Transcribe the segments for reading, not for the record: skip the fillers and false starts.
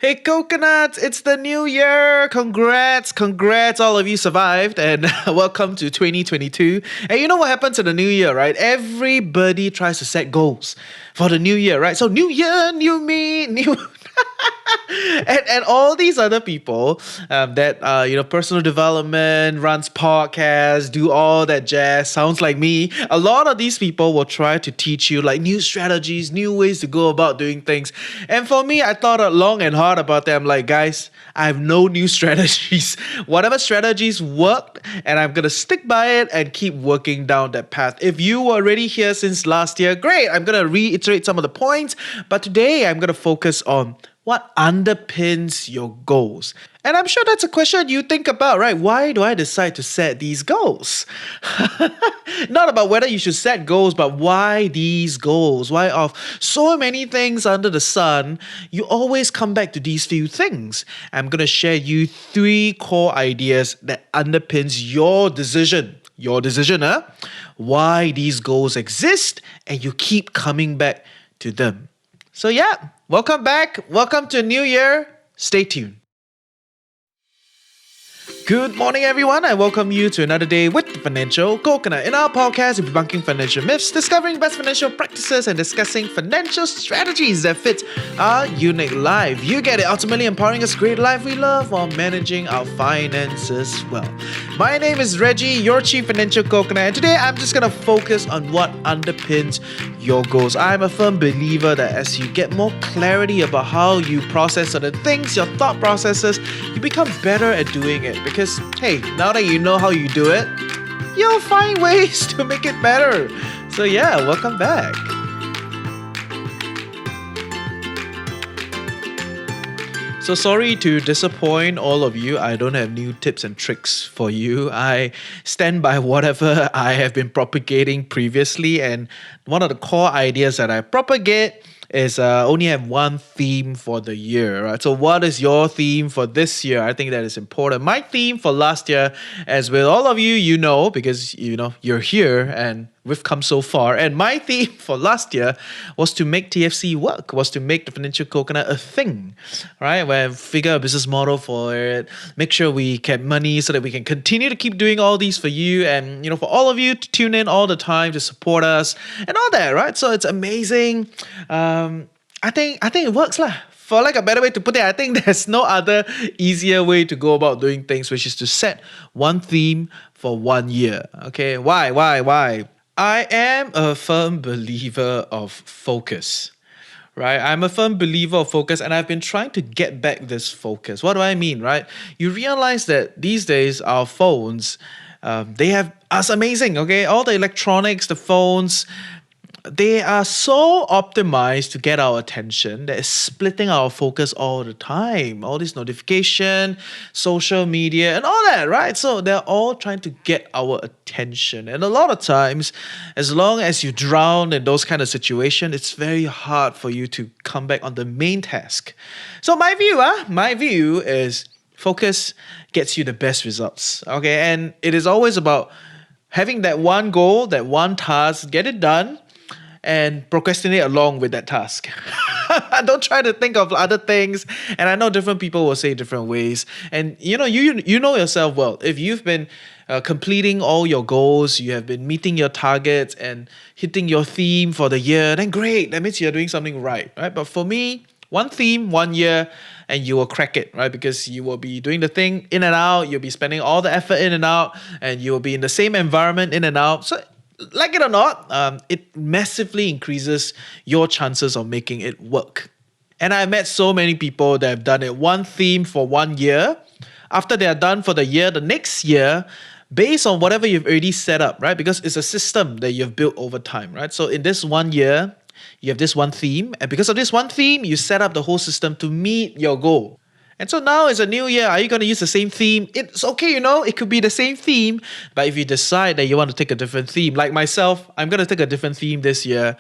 Hey coconuts, it's the new year. Congrats, all of you survived and welcome to 2022. And you know what happens in the new year, right? Everybody tries to set goals for the new year, right? So new year, new me, new and all these other people that personal development, runs podcasts, do all that jazz, sounds like me. A lot of these people will try to teach you like new strategies, new ways to go about doing things. And for me, I thought long and hard about them. Like, guys, I have no new strategies. Whatever strategies worked, and I'm gonna stick by it and keep working down that path. If you were already here since last year, great. I'm gonna reiterate some of the points, but today I'm gonna focus on what underpins your goals? And I'm sure that's a question you think about, right? Why do I decide to set these goals? Not about whether you should set goals, but why these goals? Why of so many things under the sun, you always come back to these few things? I'm going to share you 3 core ideas that underpins your decision. Your decision, huh? Why these goals exist and you keep coming back to them. So yeah, welcome back. Welcome to New Year. Stay tuned. Good morning, everyone. I welcome you to another day with the Financial Coconut. In our podcast, we're debunking financial myths, discovering best financial practices, and discussing financial strategies that fit our unique life. You get it, ultimately empowering us to create a life we love while managing our finances well. My name is Reggie, your Chief Financial Coconut, and today I'm just going to focus on what underpins your goals. I'm a firm believer that as you get more clarity about how you process certain things, your thought processes, you become better at doing it. Because, hey, now that you know how you do it, you'll find ways to make it better. So yeah, welcome back. So sorry to disappoint all of you. I don't have new tips and tricks for you. I stand by whatever I have been propagating previously. And one of the core ideas that I propagate is only have one theme for the year, right? So what is your theme for this year? I think that is important. My theme for last year, as with all of you, you know, because you're here and we've come so far. And my theme for last year was to make TFC work, was to make the Financial Coconut a thing, right? Where figure a business model for it, make sure we get money so that we can continue to keep doing all these for you and, for all of you to tune in all the time to support us and all that, right? So it's amazing. I think it works lah. For like a better way to put it, I think there's no other easier way to go about doing things, which is to set one theme for 1 year. Okay, why? I am a firm believer of focus, right? I'm a firm believer of focus, and I've been trying to get back this focus. What do I mean, right? You realize that these days our phones, they have us amazing, okay? All the electronics, the phones, they are so optimized to get our attention that it's splitting our focus all the time. All this notification, social media, and all that, right? So they're all trying to get our attention. And a lot of times, as long as you drown in those kind of situations, it's very hard for you to come back on the main task. So my view is focus gets you the best results. Okay, and it is always about having that one goal, that one task, get it done, and procrastinate along with that task. Don't try to think of other things. And I know different people will say different ways. And you know yourself well. If you've been completing all your goals, you have been meeting your targets and hitting your theme for the year, then great. That means you're doing something right? But for me, one theme, 1 year, and you will crack it, right? Because you will be doing the thing in and out. You'll be spending all the effort in and out, and you will be in the same environment in and out. So like it or not, it massively increases your chances of making it work. And I met so many people that have done it one theme for 1 year. After they are done for the year, the next year, based on whatever you've already set up, right? Because it's a system that you've built over time, right? So in this 1 year, you have this one theme. And because of this one theme, you set up the whole system to meet your goal. And so now it's a new year. Are you going to use the same theme? It's okay, it could be the same theme. But if you decide that you want to take a different theme, like myself, I'm going to take a different theme this year.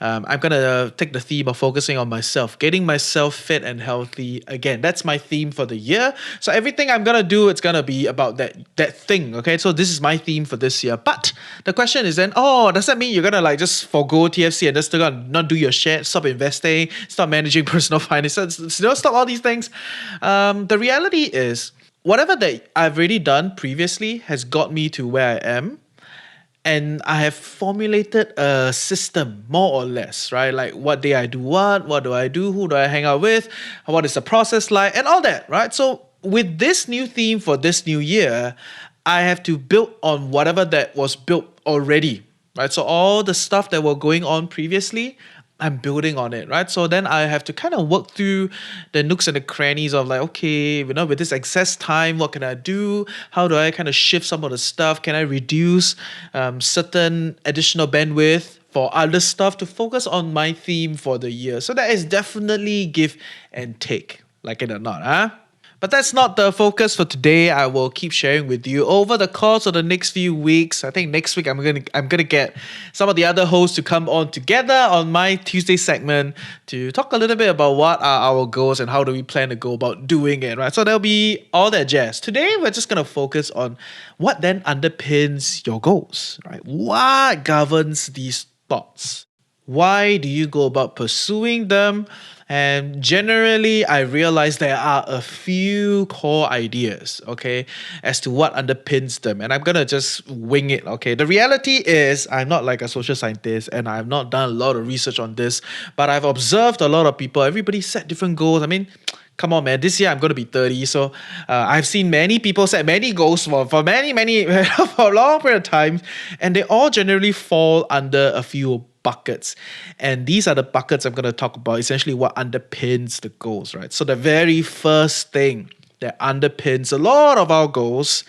I'm going to take the theme of focusing on myself, getting myself fit and healthy again. That's my theme for the year. So everything I'm going to do, it's going to be about that thing, okay? So this is my theme for this year. But the question is then, does that mean you're going to like just forgo TFC and just gonna not do your shit, stop investing, stop managing personal finances, stop all these things? The reality is, whatever that I've already done previously has got me to where I am. And I have formulated a system, more or less, right? Like what day I do what do I do, who do I hang out with, what is the process like, and all that, right? So with this new theme for this new year, I have to build on whatever that was built already, right? So all the stuff that were going on previously, I'm building on it, right? So then I have to kind of work through the nooks and the crannies of like, okay, with this excess time, what can I do? How do I kind of shift some of the stuff? Can I reduce certain additional bandwidth for other stuff to focus on my theme for the year? So that is definitely give and take, like it or not, huh? But that's not the focus for today. I will keep sharing with you over the course of the next few weeks. I think next week I'm gonna get some of the other hosts to come on together on my Tuesday segment to talk a little bit about what are our goals and how do we plan to go about doing it, right? So there'll be all that jazz. Today we're just gonna focus on what then underpins your goals, right? What governs these thoughts? Why do you go about pursuing them? And generally, I realize there are a few core ideas, okay, as to what underpins them. And I'm going to just wing it, okay? The reality is, I'm not like a social scientist and I've not done a lot of research on this, but I've observed a lot of people. Everybody set different goals. I mean, come on, man. This year I'm going to be 30. So I've seen many people set many goals for many, for a long period of time. And they all generally fall under a few buckets. And these are the buckets I'm going to talk about, essentially what underpins the goals, right? So the very first thing that underpins a lot of our goals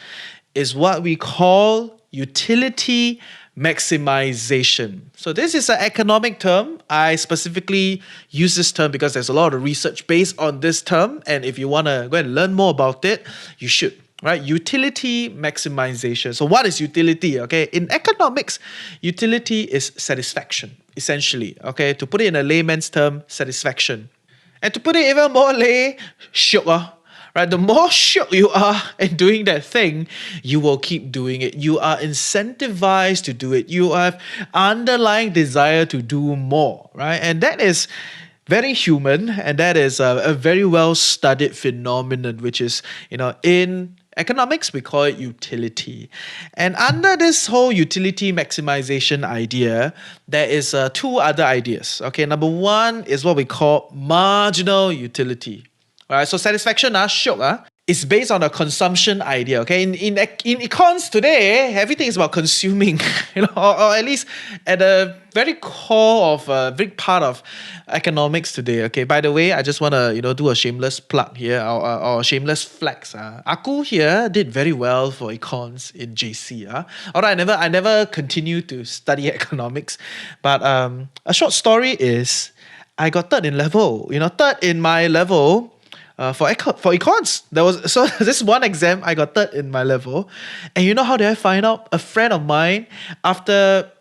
is what we call utility maximization. So this is an economic term. I specifically use this term because there's a lot of research based on this term. And if you want to go and learn more about it, you should. Right? Utility maximization. So what is utility? Okay. In economics, utility is satisfaction, essentially. Okay. To put it in a layman's term, satisfaction. And to put it even more shiok. Right? The more shiok you are in doing that thing, you will keep doing it. You are incentivized to do it. You have underlying desire to do more. Right? And that is very human, and that is a very well studied phenomenon, which is, in economics, we call it utility. And under this whole utility maximization idea, there is two other ideas. Okay, number one is what we call marginal utility. All right, so satisfaction, shiok, is based on a consumption idea. Okay, in econs today, everything is about consuming, or at least at the very core of a big part of economics today. Okay, by the way, I just want to do a shameless plug here or shameless flex. Aku here did very well for econs in JC. Although I never continued to study economics, but a short story is I got third in level. Third in my level. For econs, this one exam I got third in my level, and you know how did I find out? A friend of mine, after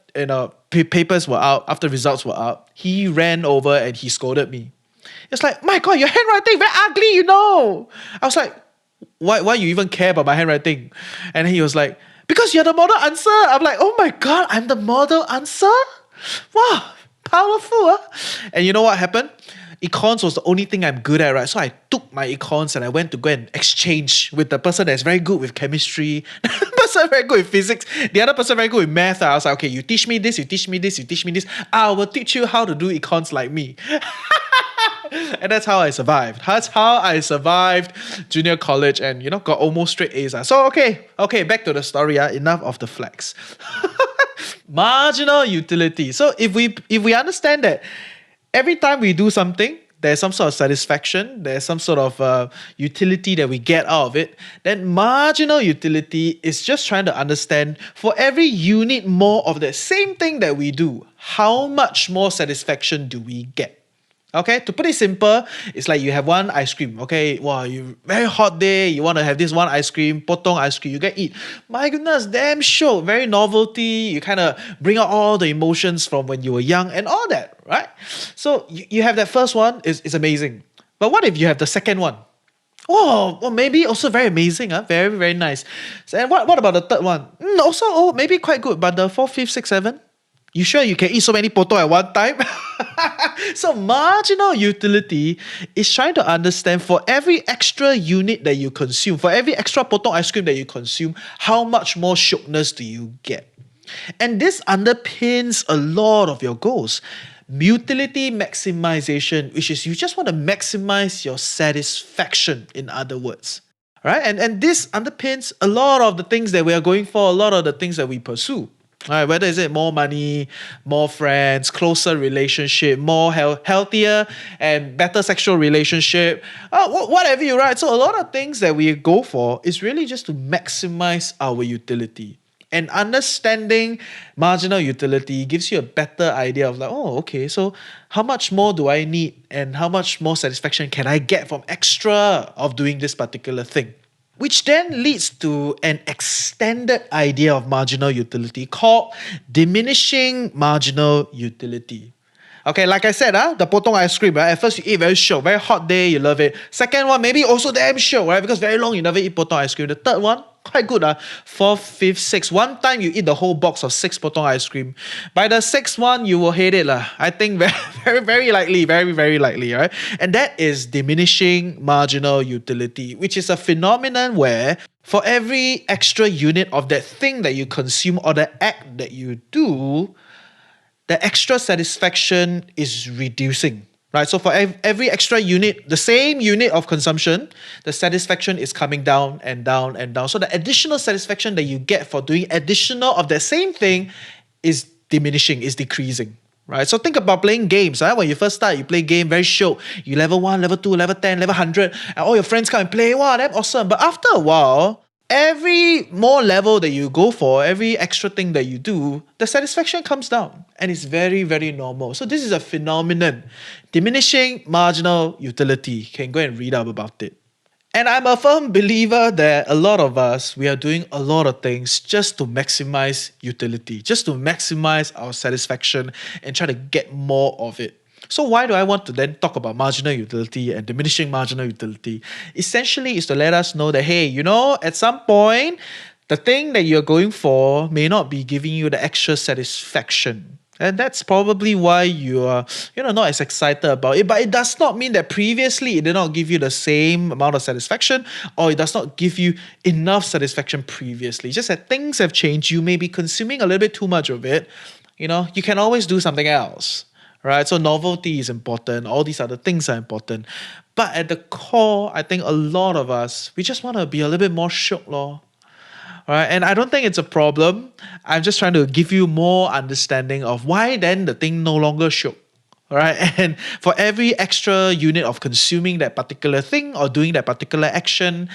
papers were out, after results were out, he ran over and he scolded me. It's like, my God, your handwriting very ugly, I was like, why you even care about my handwriting? And he was like, because you're the model answer. I'm like, oh my God, I'm the model answer? Wow, powerful. And you know what happened? Econs was the only thing I'm good at, right? So I took my econs and I went to go and exchange with the person that's very good with chemistry, the person very good with physics, the other person very good with math. I was like, okay, you teach me this, you teach me this, you teach me this. I will teach you how to do econs like me. And that's how I survived. That's how I survived junior college and, got almost straight A's. So, okay, back to the story. Enough of the flex. Marginal utility. So if we understand that every time we do something, there's some sort of satisfaction, there's some sort of utility that we get out of it, then marginal utility is just trying to understand for every unit more of the same thing that we do, how much more satisfaction do we get? Okay, to put it simple, it's like you have one ice cream. Okay, wow, you very hot day, you want to have this one ice cream, potong ice cream, you can eat. My goodness, damn show, very novelty. You kind of bring out all the emotions from when you were young and all that, right? So you have that first one, is amazing. But what if you have the second one? Oh, well, maybe also very amazing, huh? Very, very nice. So, and what about the third one? Also, oh, maybe quite good. But the fourth, fifth, sixth, seven? You sure you can eat so many poto at one time? So marginal utility is trying to understand for every extra unit that you consume, for every extra potong ice cream that you consume, how much more shockness do you get? And this underpins a lot of your goals. Utility maximization, which is you just want to maximize your satisfaction, in other words. Right? And this underpins a lot of the things that we are going for, a lot of the things that we pursue. All right, whether is it more money, more friends, closer relationship, more healthier and better sexual relationship, whatever you right. So a lot of things that we go for is really just to maximize our utility. And understanding marginal utility gives you a better idea of like, oh, okay, so how much more do I need and how much more satisfaction can I get from extra of doing this particular thing? Which then leads to an extended idea of marginal utility called diminishing marginal utility. Okay, like I said, the potong ice cream, right? At first you eat very show, very hot day, you love it. Second one, maybe also damn show, right? Because very long you never eat potong ice cream. The third one, quite good. Fourth, fifth, sixth. One time you eat the whole box of 6 potong ice cream. By the sixth one, you will hate it. I think very, very, very likely, very, very likely, right? And that is diminishing marginal utility, which is a phenomenon where for every extra unit of that thing that you consume or the act that you do, the extra satisfaction is reducing, right? So for every extra unit, the same unit of consumption, the satisfaction is coming down and down and down. So the additional satisfaction that you get for doing additional of the same thing is diminishing, is decreasing. Right, so think about playing games. Right? When you first start, you play game very show. You level 1, level 2, level 10, level 100, and all your friends come and play. Wow, that's awesome. But after a while, every more level that you go for, every extra thing that you do, the satisfaction comes down. And it's very, very normal. So this is a phenomenon. Diminishing marginal utility. You can go and read up about it. And I'm a firm believer that a lot of us, we are doing a lot of things just to maximize utility, just to maximize our satisfaction and try to get more of it. So why do I want to then talk about marginal utility and diminishing marginal utility? Essentially is to let us know that, hey, at some point, the thing that you're going for may not be giving you the extra satisfaction. And that's probably why you are, not as excited about it. But it does not mean that previously it did not give you the same amount of satisfaction, or it does not give you enough satisfaction previously. Just that things have changed. You may be consuming a little bit too much of it. You can always do something else. Right? So novelty is important. All these other things are important. But at the core, I think a lot of us, we just want to be a little bit more shook, lor. Right? And I don't think it's a problem. I'm just trying to give you more understanding of why then the thing no longer shook. Right? And for every extra unit of consuming that particular thing or doing that particular action,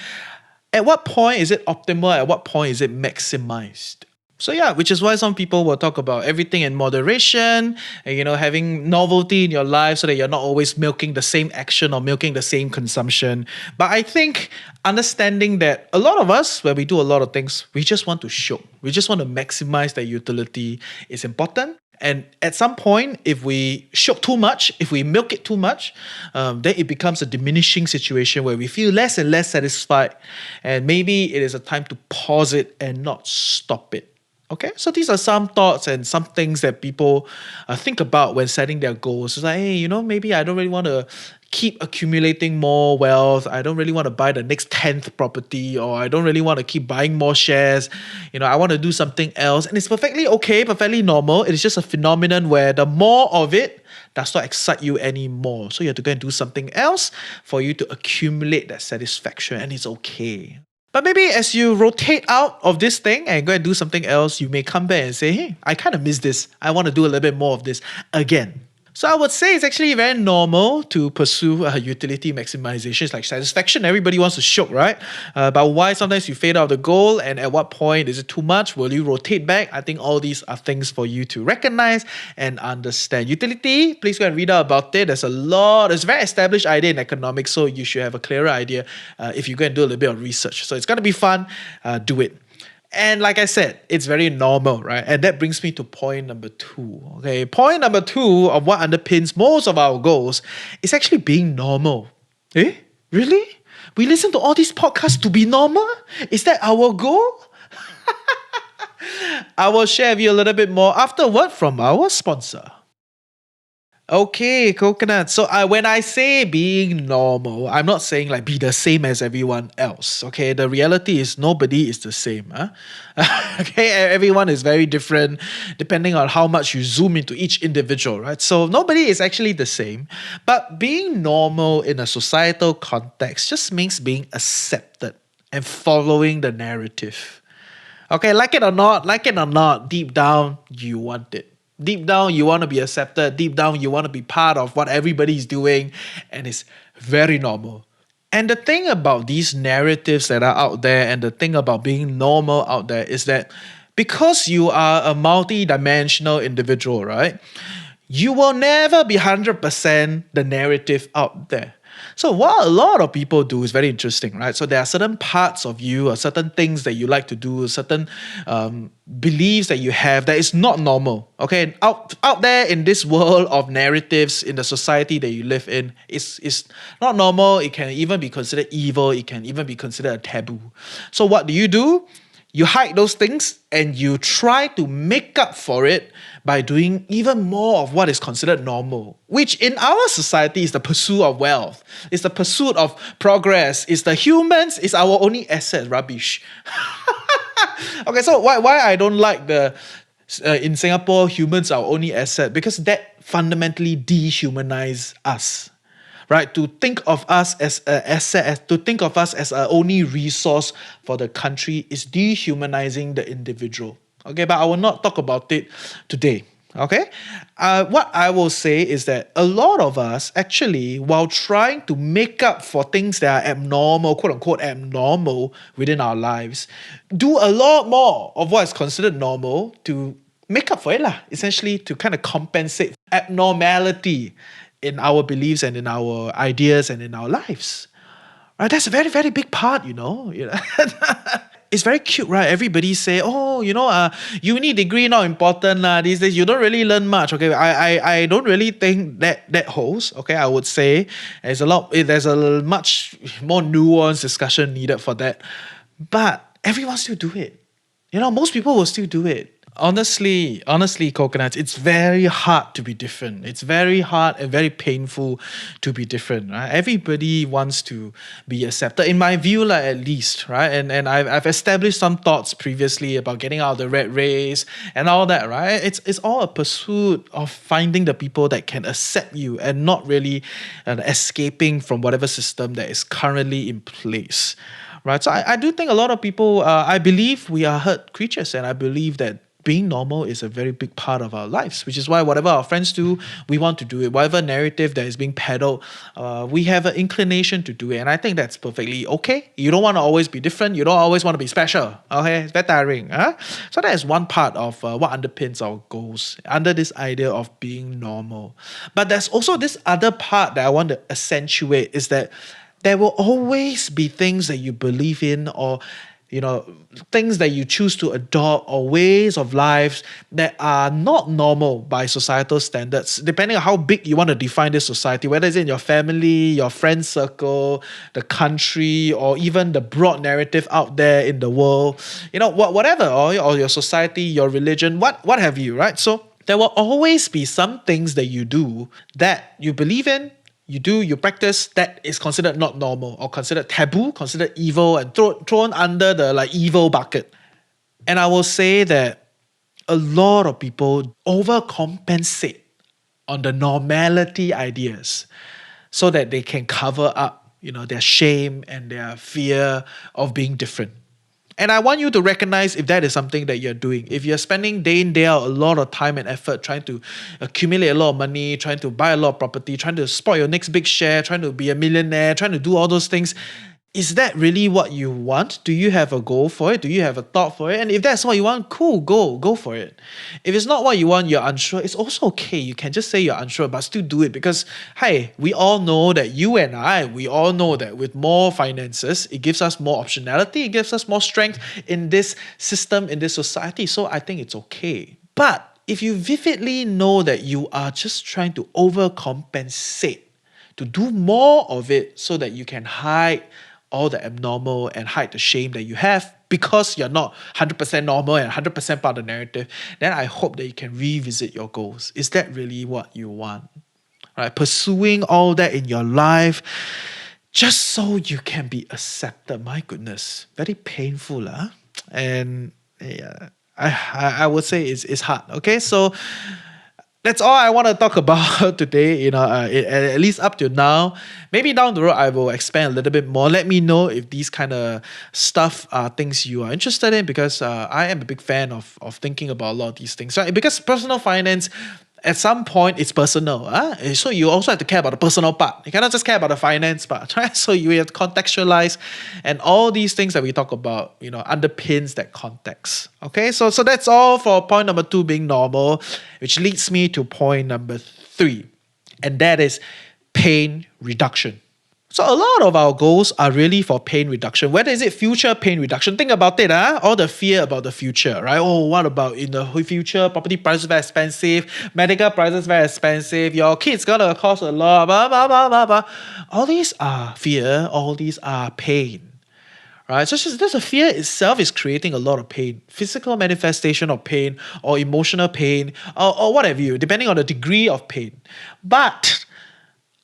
at what point is it optimal? At what point is it maximized? So yeah, which is why some people will talk about everything in moderation and, having novelty in your life so that you're not always milking the same action or milking the same consumption. But I think understanding that a lot of us, when we do a lot of things, we just want to show. We just want to maximize their utility is important. And at some point, if we shock too much, if we milk it too much, then it becomes a diminishing situation where we feel less and less satisfied. And maybe it is a time to pause it and not stop it. Okay, so these are some thoughts and some things that people think about when setting their goals. It's like, hey, maybe I don't really want to keep accumulating more wealth. I don't really want to buy the next 10th property, or I don't really want to keep buying more shares. I want to do something else. And it's perfectly okay, perfectly normal. It is just a phenomenon where the more of it does not excite you anymore. So you have to go and do something else for you to accumulate that satisfaction, and it's okay. But maybe as you rotate out of this thing and go and do something else, you may come back and say, hey, I kind of miss this. I want to do a little bit more of this again. So I would say it's actually very normal to pursue utility maximization. It's like satisfaction. Everybody wants to shook, right? But why sometimes you fade out of the goal, and at what point is it too much? Will you rotate back? I think all these are things for you to recognize and understand. Utility, please go and read out about it. There's a lot. There's a very established idea in economics, so you should have a clearer idea if you go and do a little bit of research. So it's gonna be fun. Do it. And like I said, it's very normal, right? And that brings me to point number two. Okay, point number two of what underpins most of our goals is actually being normal. Eh? Really? We listen to all these podcasts to be normal? Is that our goal? I will share with you a little bit more after a word from our sponsor. Okay, coconut. So when I say being normal, I'm not saying like be the same as everyone else. Okay, the reality is nobody is the same. Huh? Okay, everyone is very different depending on how much you zoom into each individual, right? So nobody is actually the same. But being normal in a societal context just means being accepted and following the narrative. Okay, like it or not, deep down, you want it. Deep down, you want to be accepted. Deep down, you want to be part of what everybody's doing. And it's very normal. And the thing about these narratives that are out there and the thing about being normal out there is that because you are a multi-dimensional individual, right? You will never be 100% the narrative out there. So what a lot of people do is very interesting, right? So there are certain parts of you or certain things that you like to do, certain beliefs that you have that is not normal. Okay, out there in this world of narratives in the society that you live in, it's not normal. It can even be considered evil. It can even be considered a taboo. So what do? You hide those things and you try to make up for it by doing even more of what is considered normal, which in our society is the pursuit of wealth, is the pursuit of progress, is the humans, is our only asset. Rubbish. Okay, so why I don't like the in Singapore humans are our only asset, because that fundamentally dehumanize us. Right, to think of us as an asset, to think of us as our only resource for the country is dehumanizing the individual. Okay, but I will not talk about it today. Okay, what I will say is that a lot of us actually, while trying to make up for things that are abnormal, quote unquote abnormal within our lives, do a lot more of what is considered normal to make up for it, essentially to kind of compensate abnormality in our beliefs and in our ideas and in our lives. Right? That's a very, very big part, It's very cute, right? Everybody say, oh, uni degree not important these days. You don't really learn much. Okay, I don't really think that holds. Okay, I would say there's a much more nuanced discussion needed for that. But everyone still do it. Most people will still do it. Honestly, coconuts, it's very hard to be different. It's very hard and very painful to be different, right? Everybody wants to be accepted, in my view, at least, right? And I've established some thoughts previously about getting out of the rat race and all that, right? It's all a pursuit of finding the people that can accept you and not really escaping from whatever system that is currently in place. Right, so I do think a lot of people, I believe we are herd creatures, and I believe that being normal is a very big part of our lives, which is why whatever our friends do, we want to do it. Whatever narrative that is being peddled, we have an inclination to do it. And I think that's perfectly okay. You don't want to always be different. You don't always want to be special. Okay, it's very tiring. Huh? So that is one part of what underpins our goals under this idea of being normal. But there's also this other part that I want to accentuate, is that there will always be things that you believe in, or things that you choose to adopt, or ways of life that are not normal by societal standards, depending on how big you want to define this society, whether it's in your family, your friend circle, the country, or even the broad narrative out there in the world, whatever, or your society, your religion, what have you, right? So there will always be some things that you do that you believe in, you practice, that is considered not normal or considered taboo, considered evil, and thrown under the evil bucket. And I will say that a lot of people overcompensate on the normality ideas so that they can cover up, their shame and their fear of being different. And I want you to recognize if that is something that you're doing. If you're spending day in, day out a lot of time and effort trying to accumulate a lot of money, trying to buy a lot of property, trying to spot your next big share, trying to be a millionaire, trying to do all those things, is that really what you want? Do you have a goal for it? Do you have a thought for it? And if that's what you want, cool, go for it. If it's not what you want, you're unsure, it's also okay. You can just say you're unsure, but still do it because, hey, we all know that you and I, we all know that with more finances, it gives us more optionality, it gives us more strength in this system, in this society. So I think it's okay. But if you vividly know that you are just trying to overcompensate, to do more of it so that you can hide all the abnormal and hide the shame that you have because you're not 100% normal and 100% part of the narrative, then I hope that you can revisit your goals. Is that really what you want? Right? Pursuing all that in your life just so you can be accepted. My goodness, very painful. And yeah, I would say it's hard. Okay, so that's all I want to talk about today. At least up to now. Maybe down the road I will expand a little bit more. Let me know if these kind of stuff are things you are interested in, because I am a big fan of thinking about a lot of these things. Right? Because personal finance, at some point, it's personal. So you also have to care about the personal part. You cannot just care about the finance part, right? So you have to contextualize, and all these things that we talk about, underpins that context. Okay, so that's all for point number 2, being normal, which leads me to point number 3, and that is pain reduction. So a lot of our goals are really for pain reduction. Whether is it future pain reduction, think about it, all the fear about the future, right? Oh, what about in the future, property prices very expensive, medical prices very expensive, your kids gonna cost a lot, blah, blah, blah, blah, blah. All these are fear, all these are pain. Right? So just the fear itself is creating a lot of pain, physical manifestation of pain or emotional pain or whatever you, depending on the degree of pain. But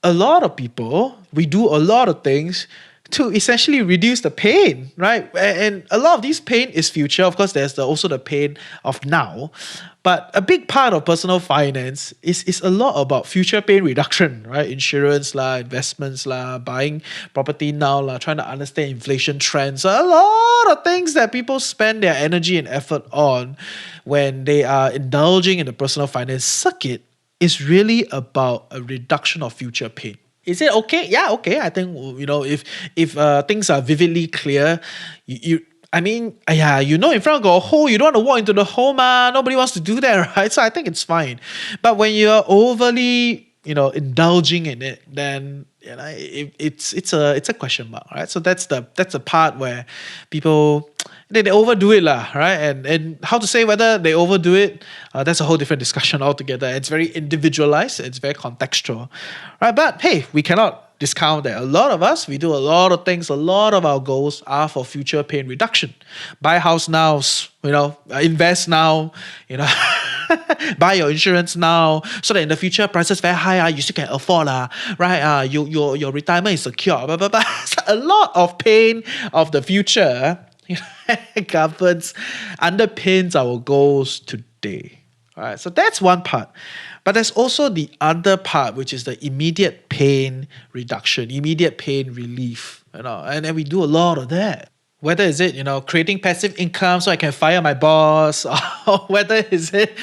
a lot of people, we do a lot of things to essentially reduce the pain, right? And a lot of this pain is future. Of course, there's also the pain of now. But a big part of personal finance is a lot about future pain reduction, right? Insurance investments buying property now trying to understand inflation trends. A lot of things that people spend their energy and effort on when they are indulging in the personal finance circuit is really about a reduction of future pain. Is it okay? Yeah, okay. I think if things are vividly clear, in front of a hole, you don't want to walk into the hole, man. Nobody wants to do that, right? So I think it's fine. But when you're overly, indulging in it, then it's a question mark, right? So that's the part where people they overdo it, right? And how to say whether they overdo it, that's a whole different discussion altogether. It's very individualized, it's very contextual, right? But hey, we cannot discount that a lot of us, we do a lot of things, a lot of our goals are for future pain reduction. Buy a house now, invest now, buy your insurance now, so that in the future prices very high, you still can afford, right? Your retirement is secure, blah, blah, blah. A lot of pain of the future governs, underpins our goals today. All right, so that's one part. But there's also the other part, which is the immediate pain reduction, immediate pain relief. And we do a lot of that. Whether is it, creating passive income so I can fire my boss, or whether is it,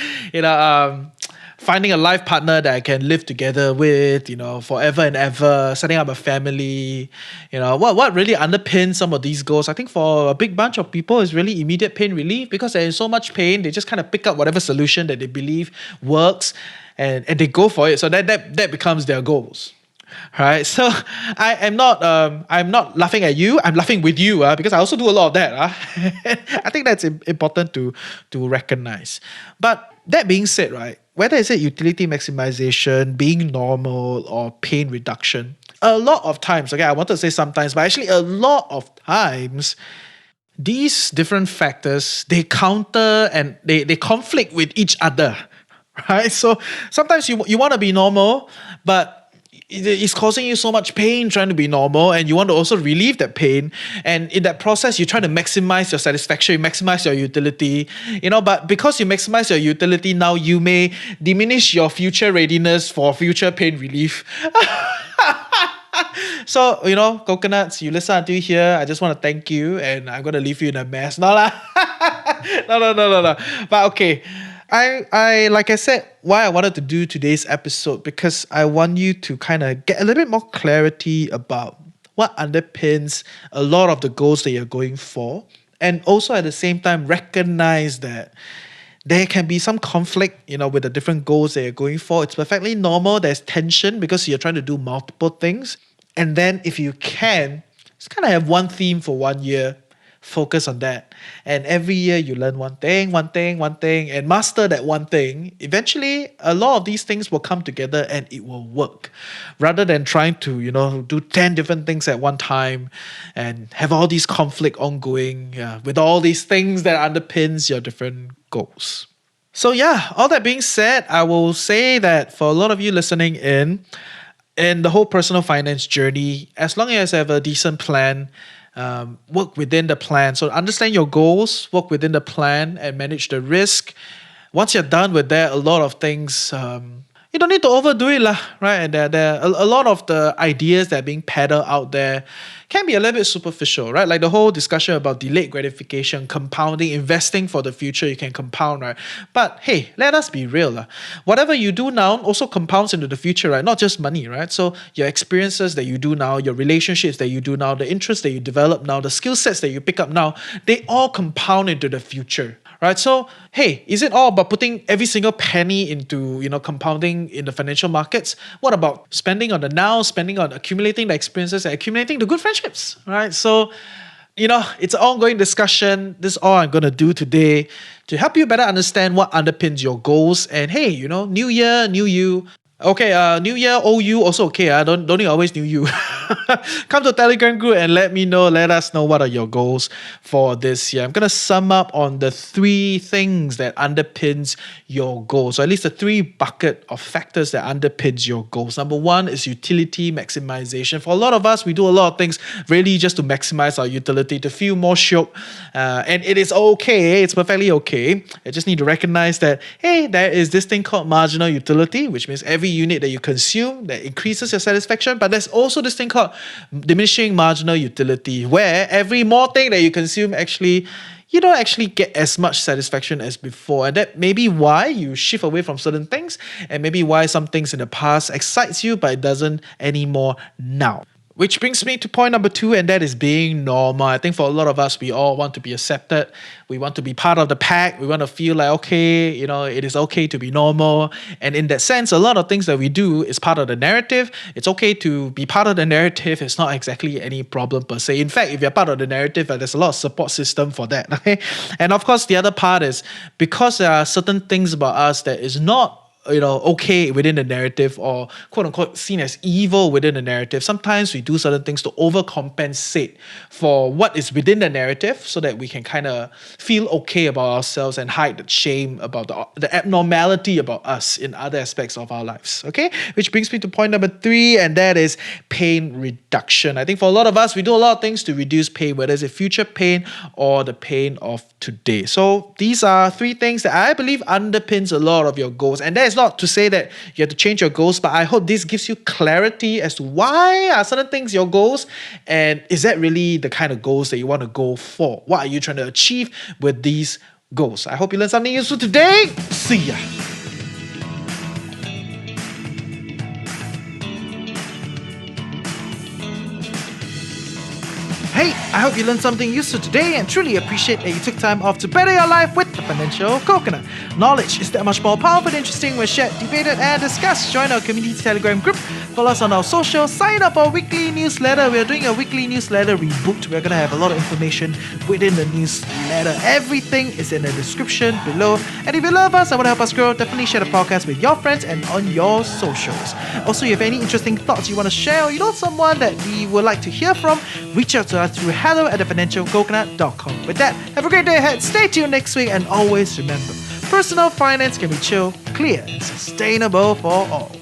finding a life partner that I can live together with, forever and ever, setting up a family, what really underpins some of these goals, I think for a big bunch of people is really immediate pain relief, because there is so much pain, they just kind of pick up whatever solution that they believe works and they go for it. So that becomes their goals. Right, so I'm not laughing at you. I'm laughing with you, because I also do a lot of that. I think that's important to recognize. But that being said, right, whether it's utility maximization, being normal, or pain reduction, a lot of times, okay, I wanted to say sometimes, but actually a lot of times, these different factors, they counter and they conflict with each other, right? So sometimes you want to be normal, but it's causing you so much pain trying to be normal, and you want to also relieve that pain, and in that process you try to maximize your satisfaction, you maximize your utility, but because you maximize your utility, now you may diminish your future readiness for future pain relief. So, coconuts, you listen until here. I just want to thank you, and I'm going to leave you in a mess. No, lah. No, no, no, no, no. But okay. Like I said, why I wanted to do today's episode, because I want you to kind of get a little bit more clarity about what underpins a lot of the goals that you're going for. And also at the same time, recognize that there can be some conflict, with the different goals that you're going for. It's perfectly normal. There's tension because you're trying to do multiple things. And then if you can, just kind of have one theme for 1 year, focus on that. And every year you learn one thing, and master that one thing. Eventually, a lot of these things will come together and it will work. Rather than trying to, do 10 different things at one time and have all these conflict ongoing with all these things that underpins your different goals. So yeah, all that being said, I will say that for a lot of you listening in the whole personal finance journey, as long as you have a decent plan, work within the plan. So understand your goals, work within the plan, and manage the risk. Once you're done with that, a lot of things, you don't need to overdo it, lah, right? And there are a lot of the ideas that are being peddled out there can be a little bit superficial, right? Like the whole discussion about delayed gratification, compounding, investing for the future, you can compound, right? But hey, let us be real, lah. Whatever you do now also compounds into the future, right? Not just money, right? So your experiences that you do now, your relationships that you do now, the interests that you develop now, the skill sets that you pick up now, they all compound into the future. Right? So, hey, is it all about putting every single penny into, compounding in the financial markets? What about spending on the now, spending on accumulating the experiences and accumulating the good friendships, right? So, it's an ongoing discussion. This is all I'm going to do today to help you better understand what underpins your goals. And hey, new year, new you. Okay, New Year, old you, also okay. Don't need always new you. Come to a Telegram group and let us know what are your goals for this year. I'm going to sum up on the 3 things that underpins your goals. So at least the 3 bucket of factors that underpins your goals. Number 1 is utility maximization. For a lot of us, we do a lot of things really just to maximize our utility, to feel more shiok. And it is okay. It's perfectly okay. I just need to recognize that, hey, there is this thing called marginal utility, which means every unit that you consume that increases your satisfaction. But there's also this thing called diminishing marginal utility, where every more thing that you consume, actually you don't actually get as much satisfaction as before. And that may be why you shift away from certain things, and maybe why some things in the past excites you but it doesn't anymore now. Which brings me to point number 2, and that is being normal. I think for a lot of us, we all want to be accepted. We want to be part of the pack. We want to feel like, okay, it is okay to be normal. And in that sense, a lot of things that we do is part of the narrative. It's okay to be part of the narrative. It's not exactly any problem per se. In fact, if you're part of the narrative, there's a lot of support system for that. Okay? And of course, the other part is because there are certain things about us that is not okay within the narrative, or quote unquote seen as evil within the narrative. Sometimes we do certain things to overcompensate for what is within the narrative so that we can kind of feel okay about ourselves and hide the shame about the abnormality about us in other aspects of our lives. Okay, which brings me to point number 3, and that is pain reduction. I think for a lot of us, we do a lot of things to reduce pain, whether it's a future pain or the pain of today. So these are 3 things that I believe underpins a lot of your goals. And that is not to say that you have to change your goals, but I hope this gives you clarity as to why are certain things your goals, and is that really the kind of goals that you want to go for? What are you trying to achieve with these goals? I hope you learned something useful today. See ya. Hey, I hope you learned something useful today and truly appreciate that you took time off to better your life with the Financial Coconut. Knowledge is that much more powerful and interesting when shared, debated, and discussed. Join our community Telegram group, follow us on our socials, sign up for our weekly newsletter. We are doing a weekly newsletter reboot. We're going to have a lot of information within the newsletter. Everything is in the description below. And if you love us and want to help us grow, definitely share the podcast with your friends and on your socials. Also, if you have any interesting thoughts you want to share, or you know someone that we would like to hear from, reach out to us through hello@thefinancialcoconut.com. With that, have a great day ahead. Stay tuned next week, and always remember, personal finance can be chill, clear, and sustainable for all.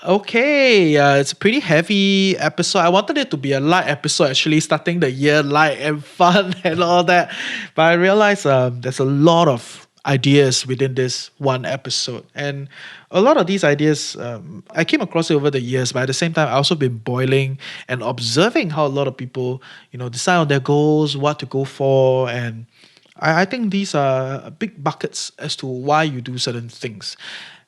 Okay, it's a pretty heavy episode. I wanted it to be a light episode, actually, starting the year light and fun and all that. But I realized there's a lot of ideas within this one episode. And a lot of these ideas, I came across it over the years, but at the same time, I also been boiling and observing how a lot of people, decide on their goals, what to go for, and I think these are big buckets as to why you do certain things.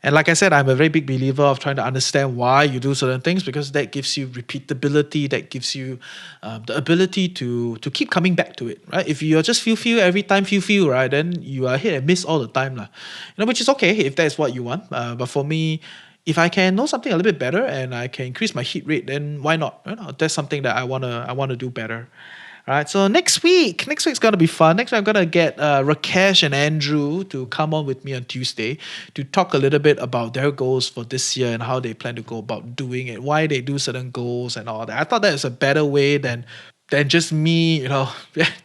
And like I said, I'm a very big believer of trying to understand why you do certain things, because that gives you repeatability, that gives you the ability to keep coming back to it, right? If you're just feel every time feel, right, then you are hit and miss all the time, lah. Which is okay if that's what you want. But for me, if I can know something a little bit better and I can increase my hit rate, then why not? That's something that I wanna do better. All right, so next week's gonna be fun. Next week I'm gonna get Rakesh and Andrew to come on with me on Tuesday to talk a little bit about their goals for this year and how they plan to go about doing it, why they do certain goals and all that. I thought that is a better way than just me,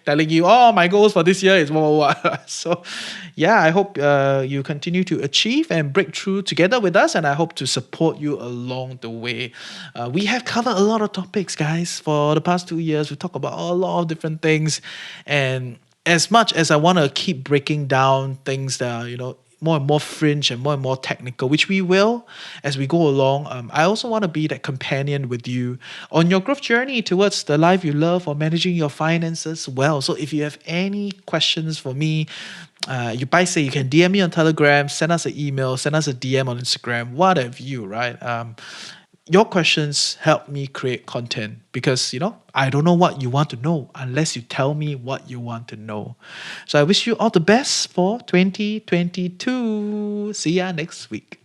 telling you, oh, my goals for this year is what. So, yeah, I hope you continue to achieve and break through together with us, and I hope to support you along the way. We have covered a lot of topics, guys, for the past 2 years. We talk about a lot of different things, and as much as I want to keep breaking down things that are, more and more fringe and more technical, which we will as we go along. I also want to be that companion with you on your growth journey towards the life you love or managing your finances well. So if you have any questions for me, you can DM me on Telegram, send us an email, send us a DM on Instagram, what have you, right? Your questions help me create content because I don't know what you want to know unless you tell me what you want to know. So I wish you all the best for 2022. See ya next week.